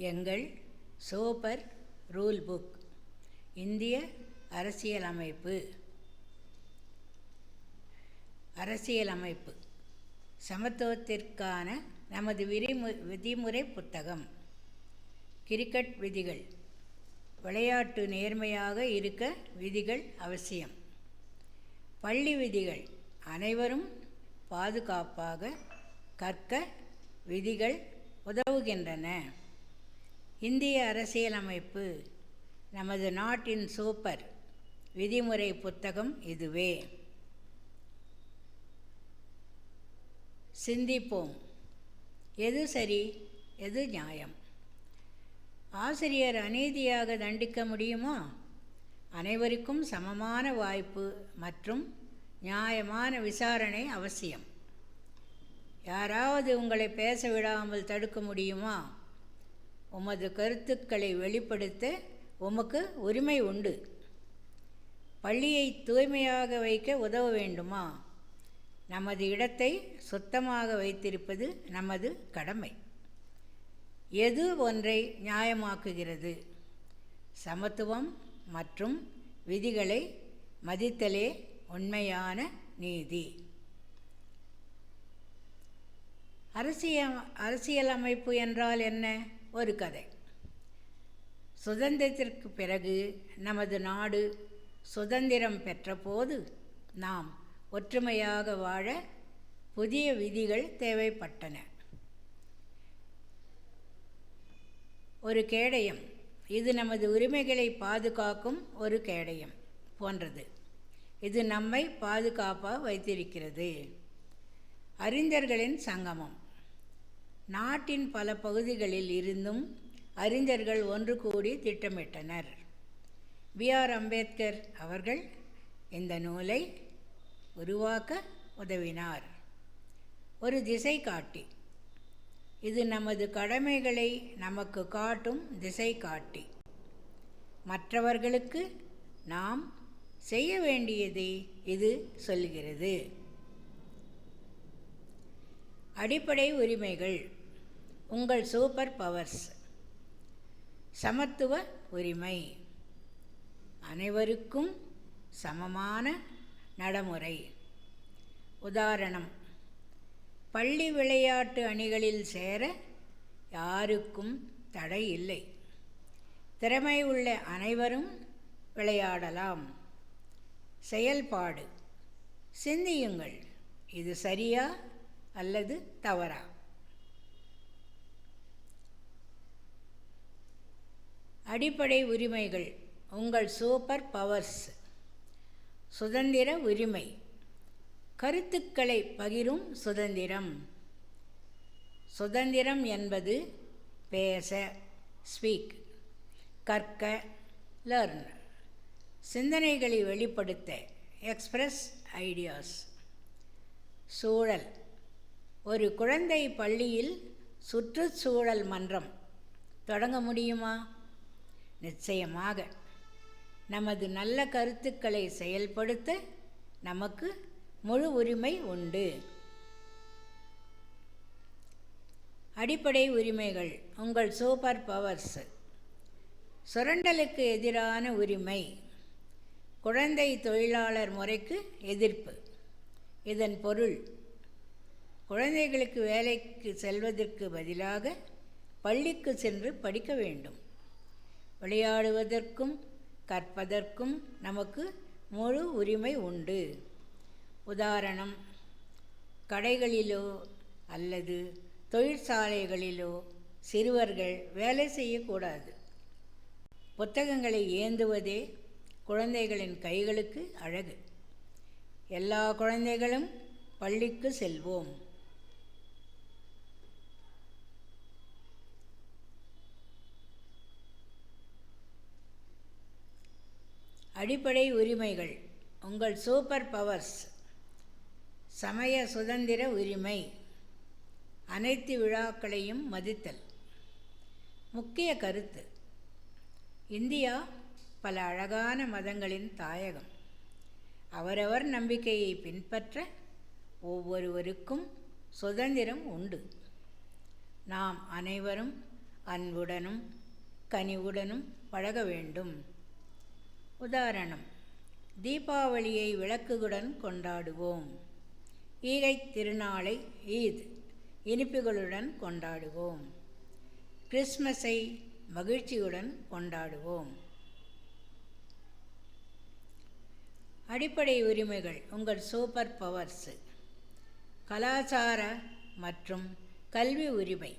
எங்கள் super rule book இந்திய அரசியலமைப்பு சமத்துவத்திற்கான நமது விதிமுறை புத்தகம். கிரிக்கெட் விதிகள். விளையாட்டு நேர்மையாக இருக்க விதிகள் அவசியம். பள்ளி விதிகள். அனைவரும் பாதுகாப்பாக கற்க விதிகள் உதவுகின்றன. இந்திய அரசியலமைப்பு நமது நாட்டின் சூப்பர் விதிமுறை புத்தகம் இதுவே. சிந்திப்போம். எது சரி, எது நியாயம்? ஆசிரியர் அநீதியாக தண்டிக்க முடியுமா? அனைவருக்கும் சமமான வாய்ப்பு மற்றும் நியாயமான விசாரணை அவசியம். யாராவது உங்களை பேச விடாமல் தடுக்க முடியுமா? உமது கருத்துக்களை வெளிப்படுத்த உமக்கு உரிமை உண்டு. பள்ளியை தூய்மையாக வைக்க உதவ வேண்டுமா? நமது இடத்தை சுத்தமாக வைத்திருப்பது நமது கடமை. எது ஒன்றை நியாயமாக்குகிறது? சமத்துவம் மற்றும் விதிகளை மதித்தலே உண்மையான நீதி. அரசியலமைப்பு என்றால் என்ன? ஒரு கதை. சுதந்திரத்திற்கு பிறகு நமது நாடு சுதந்திரம் பெற்றபோது நாம் ஒற்றுமையாக வாழ புதிய விதிகள் தேவைப்பட்டன. ஒரு கேடயம். இது நமது உரிமைகளை பாதுகாக்கும் ஒரு கேடயம் போன்றது. இது நம்மை பாதுகாப்பாக வைத்திருக்கிறது. அறிஞர்களின் சங்கமம். நாட்டின் பல பகுதிகளில் இருந்தும் அறிஞர்கள் ஒன்று கூடி திட்டமிட்டனர். B.R. அம்பேத்கர் அவர்கள் இந்த நூலை உருவாக்க உதவினார். ஒரு திசை காட்டி. இது நமது கடமைகளை நமக்கு காட்டும் திசை காட்டி. மற்றவர்களுக்கு நாம் செய்ய வேண்டியதை இது சொல்கிறது. அடிப்படை உரிமைகள். உங்கள் சூப்பர் பவர்ஸ். சமத்துவ உரிமை. அனைவருக்கும் சமமான நடைமுறை. உதாரணம்: பள்ளி விளையாட்டு அணிகளில் சேர யாருக்கும் தடை இல்லை. திறமை உள்ள அனைவரும் விளையாடலாம். செயல்பாடு. சிந்தியுங்கள், இது சரியா அல்லது தவறா? அடிப்படை உரிமைகள். உங்கள் சூப்பர் பவர்ஸ். சுதந்திர உரிமை. கருத்துக்களை பகிரும் சுதந்திரம். சுதந்திரம் என்பது பேச, ஸ்பீக், கற்க, லர்ன், சிந்தனைகளை வெளிப்படுத்த, எக்ஸ்பிரஸ் ஐடியாஸ். சூழல். ஒரு குழந்தை பள்ளியில் சுற்றுச்சூழல் மன்றம் தொடங்க முடியுமா? நிச்சயமாக. நமது நல்ல கருத்துக்களை செயல்படுத்த நமக்கு முழு உரிமை உண்டு. அடிப்படை உரிமைகள். உங்கள் சூப்பர் பவர்ஸ். சுரண்டலுக்கு எதிரான உரிமை. குழந்தை தொழிலாளர் முறைக்கு எதிர்ப்பு. இதன் பொருள், குழந்தைகளுக்கு வேலைக்கு செல்வதற்கு பதிலாக பள்ளிக்கு சென்று படிக்க வேண்டும். விளையாடுவதற்கும் கற்பதற்கும் நமக்கு முழு உரிமை உண்டு. உதாரணம்: கடைகளிலோ அல்லது தொழிற்சாலைகளிலோ சிறுவர்கள் வேலை செய்யக்கூடாது. புத்தகங்களை ஏந்துவதே குழந்தைகளின் கைகளுக்கு அழகு. எல்லா குழந்தைகளும் பள்ளிக்கு செல்வோம். அடிப்படை உரிமைகள். உங்கள் சூப்பர் பவர்ஸ். சமய சுதந்திர உரிமை. அனைத்து விழாக்களையும் மதித்தல். முக்கிய கருத்து: இந்தியா பல அழகான மதங்களின் தாயகம். அவரவர் நம்பிக்கையை பின்பற்ற ஒவ்வொருவருக்கும் சுதந்திரம் உண்டு. நாம் அனைவரும் அன்புடனும் கனிவுடனும் பழக வேண்டும். உதாரணம்: தீபாவளியை விளக்குகளுடன் கொண்டாடுவோம். ஈகைத் திருநாளை ஈத் இனிப்புகளுடன் கொண்டாடுவோம். கிறிஸ்மஸை மகிழ்ச்சியுடன் கொண்டாடுவோம். அடிப்படை உரிமைகள் உங்கள் சூப்பர் பவர்ஸ். கலாச்சார மற்றும் கல்வி உரிமை.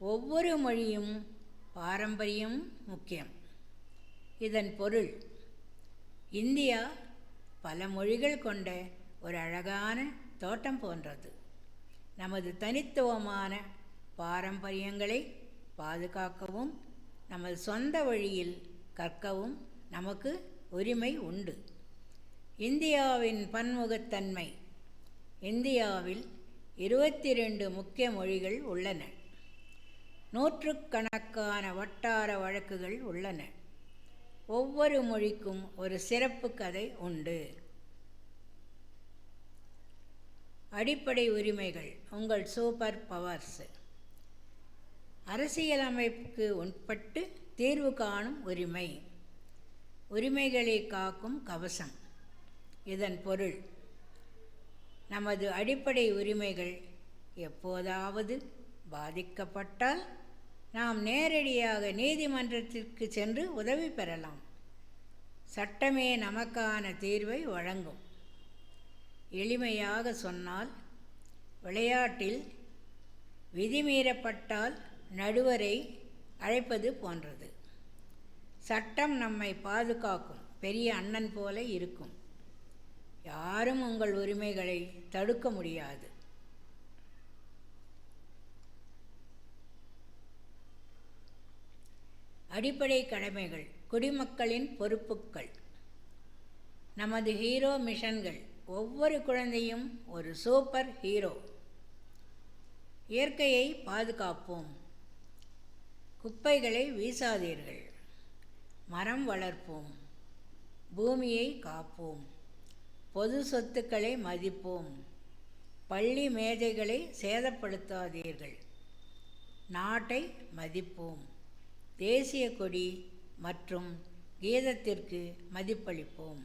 ஒவ்வொரு மொழியும் பாரம்பரியம் முக்கியம். இதன் பொருள்: இந்தியா பல மொழிகள் கொண்ட ஒரு அழகான தோட்டம் போன்றது. நமது தனித்துவமான பாரம்பரியங்களை பாதுகாக்கவும் நமது சொந்த வழியில் கற்கவும் நமக்கு உரிமை உண்டு. இந்தியாவின் பன்முகத்தன்மை. இந்தியாவில் 22 முக்கிய மொழிகள் உள்ளன. நூற்றுக்கணக்கான வட்டார வழக்குகள் உள்ளன. ஒவ்வொரு மொழிக்கும் ஒரு சிறப்பு கதை உண்டு. அடிப்படை உரிமைகள் உங்கள் சூப்பர் பவர்ஸ். அரசியலமைப்புக்கு உட்பட்டு தீர்வு காணும் உரிமை. உரிமைகளை காக்கும் கவசம். இதன் பொருள்: நமது அடிப்படை உரிமைகள் எப்போதாவது பாதிக்கப்பட்டால் நாம் நேரடியாக நீதிமன்றத்திற்கு சென்று உதவி பெறலாம். சட்டமே நமக்கான தீர்வை வழங்கும். எளிமையாக சொன்னால், விளையாட்டில் விதிமீறப்பட்டால் நடுவரை அழைப்பது போன்றது. சட்டம் நம்மை பாதுகாக்கும் பெரிய அண்ணன் போல இருக்கும். யாரும் உங்கள் உரிமைகளை தடுக்க முடியாது. அடிப்படை கடமைகள் குடிமக்களின் பொறுப்புகள். நமது ஹீரோ மிஷன்கள். ஒவ்வொரு குழந்தையும் ஒரு சூப்பர் ஹீரோ. இயற்கையை பாதுகாப்போம். குப்பைகளை வீசாதீர்கள். மரம் வளர்ப்போம். பூமியை காப்போம். பொது சொத்துக்களை மதிப்போம். பள்ளி மேஜைகளை சேதப்படுத்தாதீர்கள். நாட்டை மதிப்போம். தேசிய கொடி மற்றும் கீதத்திற்கு மதிப்பளிப்போம்.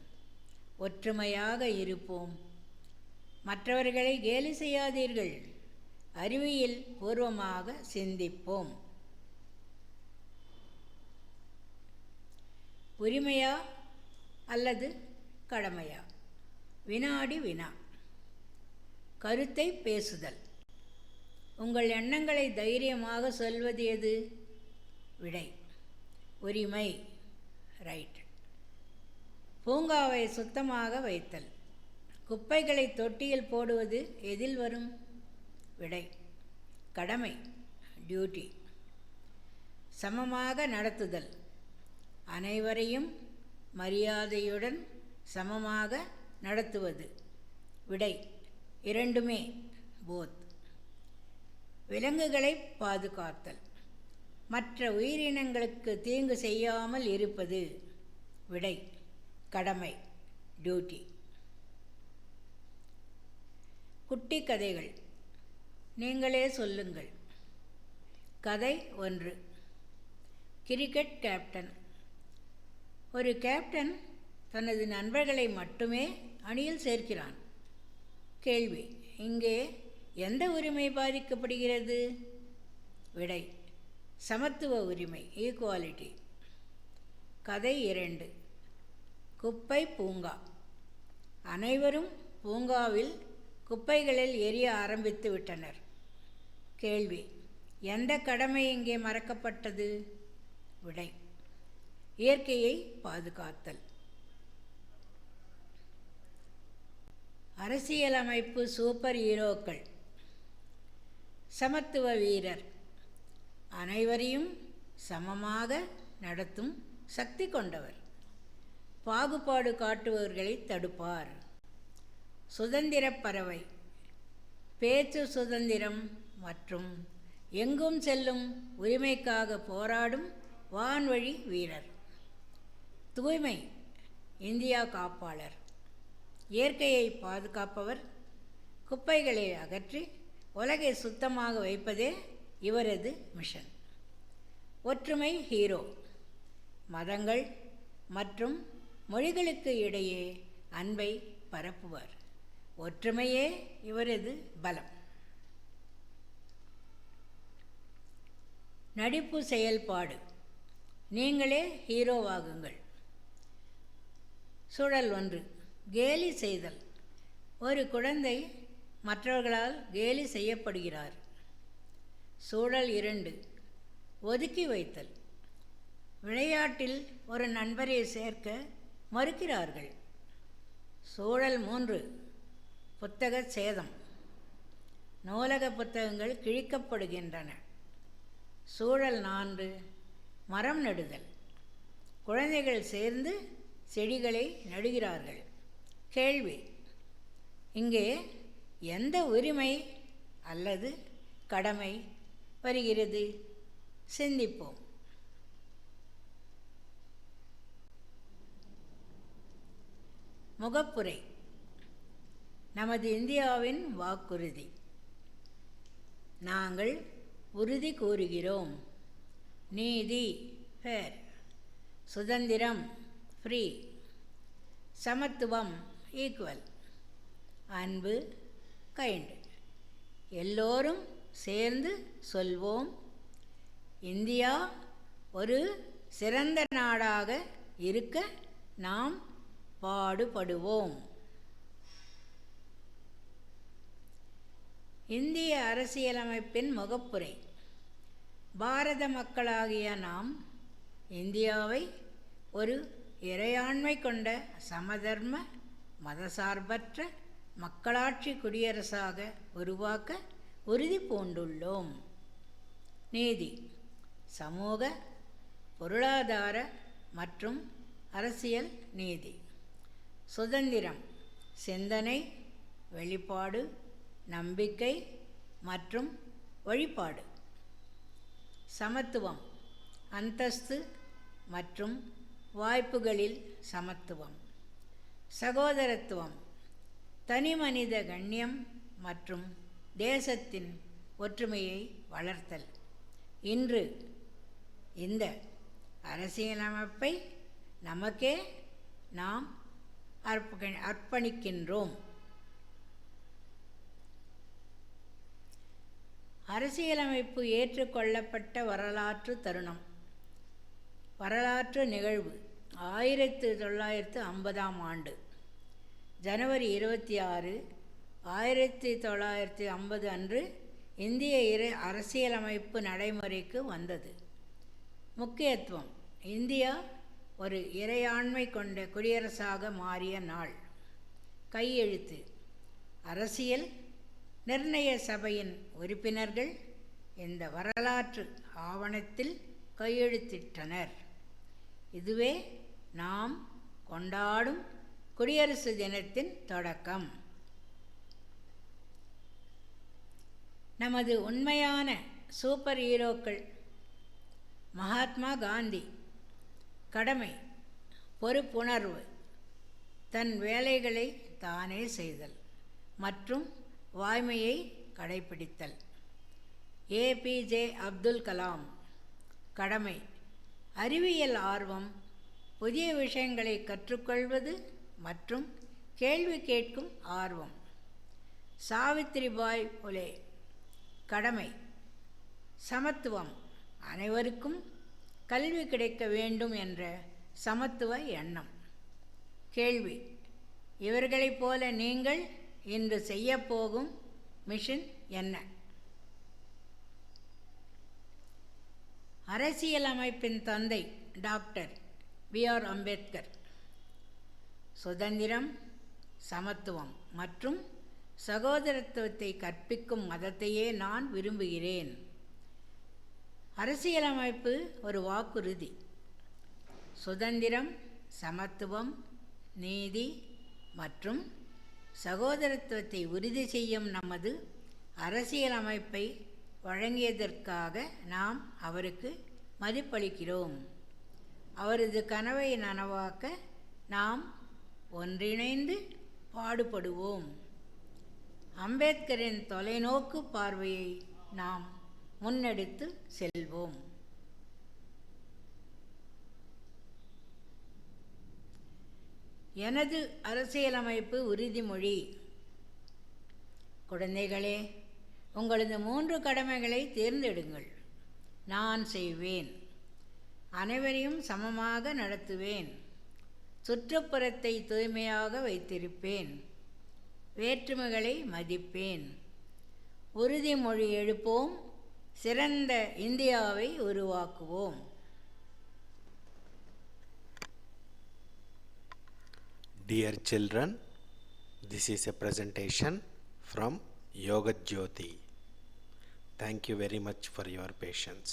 ஒற்றுமையாக இருப்போம். மற்றவர்களை கேலி செய்யாதீர்கள். அறிவியல் பூர்வமாக சிந்திப்போம். உரிமையா அல்லது கடமையா? வினாடி வினா. கருத்தை பேசுதல். உங்கள் எண்ணங்களை தைரியமாக சொல்வது எது? விடை: உரிமை, ரைட். பூங்காவை சுத்தமாக வைத்தல். குப்பைகளை தொட்டியில் போடுவது எதில் வரும்? விடை: கடமை, டியூட்டி. சமமாக நடத்துதல். அனைவரையும் மரியாதையுடன் சமமாக நடத்துவது. விடை: இரண்டுமே, போத். விலங்குகளை பாதுகாத்தல். மற்ற உயிரினங்களுக்கு தீங்கு செய்யாமல் இருப்பது. விடை: கடமை, டியூட்டி. குட்டி கதைகள். நீங்களே சொல்லுங்கள். கதை 1. Cricket captain. ஒரு கேப்டன் தனது நண்பர்களை மட்டுமே அணியில் சேர்க்கிறான். கேள்வி: இங்கே எந்த உரிமை பாதிக்கப்படுகிறது? விடை: சமத்துவ உரிமை, ஈக்குவாலிட்டி. கதை 2. குப்பை பூங்கா. அனைவரும் பூங்காவில் குப்பைகளில் எரிய ஆரம்பித்து விட்டனர். கேள்வி: எந்த கடமை இங்கே மறக்கப்பட்டது? விடை: இயற்கையை பாதுகாத்தல். அரசியலமைப்பு சூப்பர் ஹீரோக்கள். சமத்துவ வீரர். அனைவரையும் சமமாக நடத்தும் சக்தி கொண்டவர். பாகுபாடு காட்டுபவர்களை தடுப்பார். சுதந்திர பறவை. பேச்சு சுதந்திரம் மற்றும் எங்கும் செல்லும் உரிமைக்காக போராடும் வான்வழி வீரர். தூய்மை. இந்தியா காப்பாளர். இயற்கையை பாதுகாப்பவர். குப்பைகளை அகற்றி உலகை சுத்தமாக வைப்பதே இவரது மிஷன். ஒற்றுமை ஹீரோ. மதங்கள் மற்றும் மொழிகளுக்கு இடையே அன்பை பரப்புவார். ஒற்றுமையே இவரது பலம். நடிப்பு செயல்பாடு. நீங்களே ஹீரோவாகுங்கள். சூழல் 1. கேலி செய்தல். ஒரு குழந்தை மற்றவர்களால் கேலி செய்யப்படுகிறார். சூழல் 2. ஒதுக்கி வைத்தல். விளையாட்டில் ஒரு நண்பரை சேர்க்க மறுக்கிறார்கள். சூழல் 3. புத்தக சேதம். நூலக புத்தகங்கள் கிழிக்கப்படுகின்றன. சூழல் 4. மரம் நடுதல். குழந்தைகள் சேர்ந்து செடிகளை நடுகிறார்கள். கேள்வி: இங்கே எந்த உரிமை அல்லது கடமை வருகிறது? சிந்திப்போம். முகப்புரை. நமது இந்தியாவின் வாக்குறுதி. நாங்கள் உறுதி கூறுகிறோம். நீதி ஃபேர், சுதந்திரம் ஃப்ரீ, சமத்துவம் ஈக்குவல், அன்பு கைண்ட். எல்லோரும் சேர்ந்து சொல்வோம், இந்தியா ஒரு சிறந்த நாடாக இருக்க நாம் பாடுபடுவோம். இந்திய அரசியலமைப்பின் முகப்புரை. பாரத மக்களாகிய நாம் இந்தியாவை ஒரு இறையாண்மை கொண்ட சமதர்ம மதசார்பற்ற மக்களாட்சி குடியரசாக உருவாக்க உறுதி பூண்டுள்ளோம். நீதி. சமூக, பொருளாதார மற்றும் அரசியல் நீதி. சுதந்திரம். சிந்தனை, வெளிப்பாடு, நம்பிக்கை மற்றும் வழிபாடு. சமத்துவம். அந்தஸ்து மற்றும் வாய்ப்புகளில் சமத்துவம். சகோதரத்துவம். தனிமனித கண்ணியம் மற்றும் தேசத்தின் ஒற்றுமையை வளர்த்தல். இன்று இந்த அரசியலமைப்பை நமக்கே நாம் அர்ப்பணிக்கின்றோம். அரசியலமைப்பு ஏற்றுக்கொள்ளப்பட்ட வரலாற்று தருணம். வரலாற்று நிகழ்வு 1950ஆம் ஆண்டு ஜனவரி 26, 1950 அன்று இந்திய அரசியலமைப்பு நடைமுறைக்கு வந்தது. முக்கியத்துவம். இந்தியா ஒரு இறையாண்மை கொண்ட குடியரசாக மாறிய நாள். கையெழுத்து. அரசியல் நிர்ணய சபையின் உறுப்பினர்கள் இந்த வரலாற்று ஆவணத்தில் கையெழுத்திட்டனர். இதுவே நாம் கொண்டாடும் குடியரசு தினத்தின் தொடக்கம். நமது உண்மையான சூப்பர் ஹீரோக்கள். மகாத்மா காந்தி. கடமை, பொறுப்புணர்வு, தன் வேலைகளை தானே செய்தல் மற்றும் வாய்மையை கடைப்பிடித்தல். APJ அப்துல் கலாம். கடமை, அறிவியல் ஆர்வம், புதிய விஷயங்களை கற்றுக்கொள்வது மற்றும் கேள்வி கேட்கும் ஆர்வம். சாவித்ரிபாய் புலே. கடமை, சமத்துவம், அனைவருக்கும் கல்வி கிடைக்க வேண்டும் என்ற சமத்துவ எண்ணம். கேள்வி: இவர்களைப் போல நீங்கள் இன்று செய்யப்போகும் மிஷன் என்ன? அரசியலமைப்பின் தந்தை டாக்டர் B.R. அம்பேத்கர். சுதந்திரம், சமத்துவம் மற்றும் சகோதரத்துவத்தை கற்பிக்கும் மதத்தையே நான் விரும்புகிறேன். அரசியலமைப்பு ஒரு வாக்குறுதி. சுதந்திரம், சமத்துவம், நீதி மற்றும் சகோதரத்துவத்தை உறுதி செய்யும் நமது அரசியலமைப்பை வழங்கியதற்காக நாம் அவருக்கு மதிப்பளிக்கிறோம். அவரது கனவை நனவாக்க நாம் ஒன்றிணைந்து பாடுபடுவோம். அம்பேத்கரின் தொலைநோக்கு பார்வையை நாம் முன்னெடுத்து செல்வோம். எனது அரசியலமைப்பு உறுதிமொழி. குழந்தைகளே, உங்களது 3 கடமைகளை தேர்ந்தெடுங்கள். நான் செய்வேன். அனைவரையும் சமமாக நடத்துவேன். சுற்றுப்புறத்தை தூய்மையாக வைத்திருப்பேன். வேற்றுமைகளை மதிப்பேன். உறுதிமொழி எடுப்போம். சிறந்த இந்தியாவை உருவாக்குவோம். Dear children, this is a presentation from Yoga Jyoti. Thank you very much for your patience.